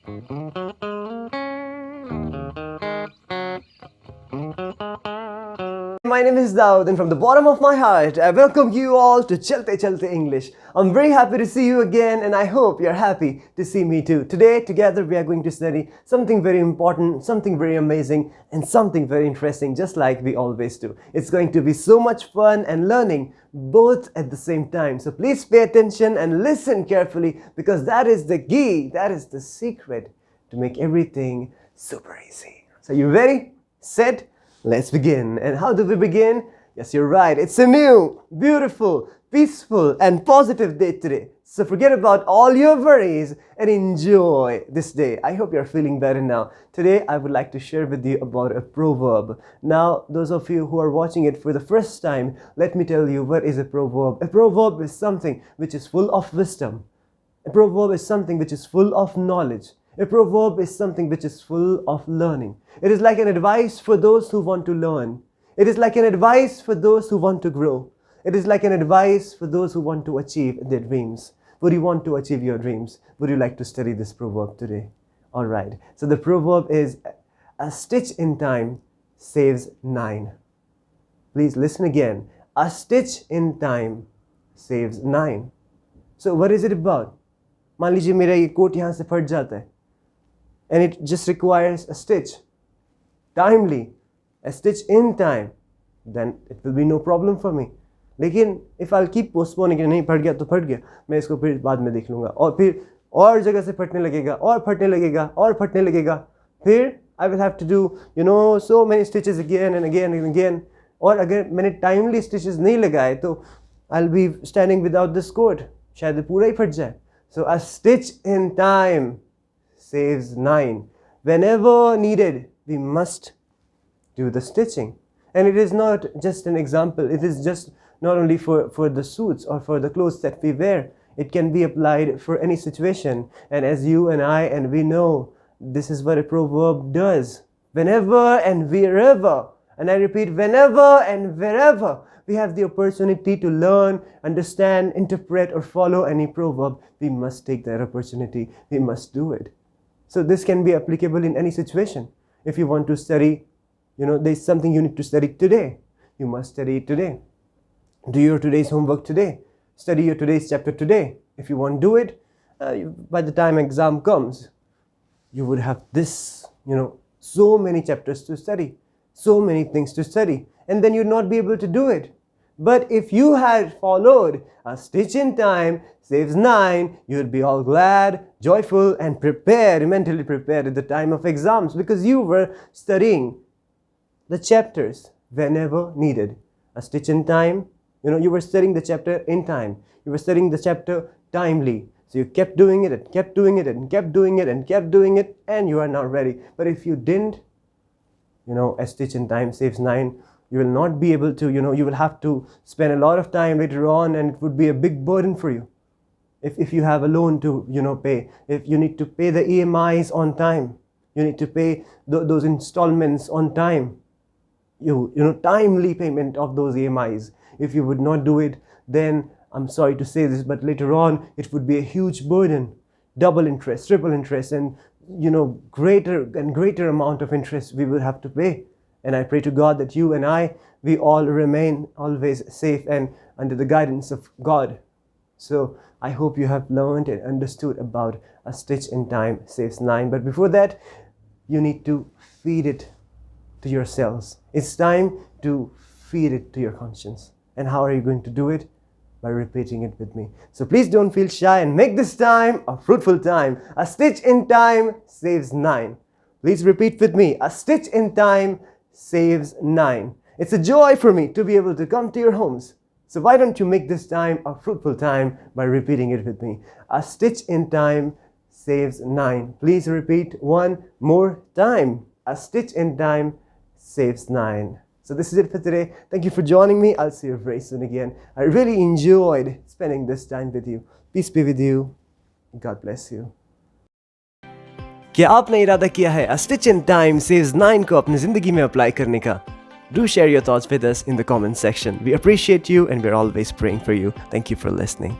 My name is Daued, and from the bottom of my heart, I welcome you all to Chalte Chalte English. I'm very happy to see you again, and I hope you're happy to see me too. Today, together, we are going to study something very important, something very amazing, and something very interesting, just like we always do. It's going to be so much fun and learning both at the same time. So please pay attention and listen carefully, because that is the key, that is the secret to make everything super easy. So you ready? Set? Let's begin. And how do we begin? Yes, you're right. It's a new, beautiful, peaceful, and positive day today. So forget about all your worries and enjoy this day. I hope you're feeling better now. Today, I would like to share with you about a proverb. Now, those of you who are watching it for the first time, let me tell you what is a proverb. A proverb is something which is full of wisdom. A proverb is something which is full of knowledge. A proverb is something which is full of learning. It is like an advice for those who want to learn. It is like an advice for those who want to grow. It is like an advice for those who want to achieve their dreams. Would you want to achieve your dreams? Would you like to study this proverb today? Alright, so the proverb is, a stitch in time saves 9. Please listen again. A stitch in time saves 9. So what is it about? मान लीजिए मेरा ये coat यहाँ से फट जाता है. And it just requires a stitch. Timely. A stitch in time. Then it will be no problem for me. लेकिन if I'll keep postponing कि नहीं फट गया तो फट गया, मैं इसको फिर बाद में देख लूँगा, और फिर और जगह से फटने लगेगा, और फटने लगेगा, और फटने लगेगा, फिर I will have to do, so many stitches again and again and again. और अगर मैंने timely stitches नहीं लगाए तो I'll be standing without this coat. शायद पूरा ही फट जाए. So a stitch in time saves 9. Whenever needed, we must do the stitching. And it is not just an example. It is just not only for the suits or for the clothes that we wear. It can be applied for any situation. And as you and I and we know, this is what a proverb does. Whenever and wherever, and I repeat, whenever and wherever we have the opportunity to learn, understand, interpret, or follow any proverb, we must take that opportunity. We must do it. So this can be applicable in any situation. If you want to study, there's something you need to study today. You must study it today. Do your today's homework today. Study your today's chapter today. If you won't do it, by the time exam comes, you would have this, so many chapters to study, so many things to study, and then you'd not be able to do it. But if you had followed a stitch in time saves 9, you'd be all glad, joyful, and prepared, mentally prepared at the time of exams, because you were studying the chapters whenever needed. A stitch in time, you were studying the chapter in time. You were studying the chapter timely. So you kept doing it and kept doing it and kept doing it and kept doing it, and you are now ready. But if you didn't, a stitch in time saves 9. You will not be able to, you will have to spend a lot of time later on, and it would be a big burden for you. If you have a loan to, pay, if you need to pay the EMIs on time, you need to pay those installments on time, timely payment of those EMIs. If you would not do it, then I'm sorry to say this, but later on, it would be a huge burden. Double interest, triple interest, and, greater and greater amount of interest we will have to pay. And I pray to God that you and I, we all remain always safe and under the guidance of God. So I hope you have learned and understood about a stitch in time saves 9. But before that, you need to feed it to your cells. It's time to feed it to your conscience. And how are you going to do it? By repeating it with me. So please don't feel shy and make this time a fruitful time. A stitch in time saves 9. Please repeat with me. A stitch in time saves 9. It's a joy for me to be able to come to your homes. So why don't you make this time a fruitful time by repeating it with me. A stitch in time saves 9. Please repeat one more time. A stitch in time saves 9. So this is it for today. Thank you for joining me. I'll see you very soon again. I really enjoyed spending this time with you. Peace be with you. God bless you. क्या आपने इरादा किया है A Stitch in Time Saves 9 को अपनी जिंदगी में apply करने का? Do share your thoughts with us in the comment section. We appreciate you and we're always praying for you. Thank you for listening.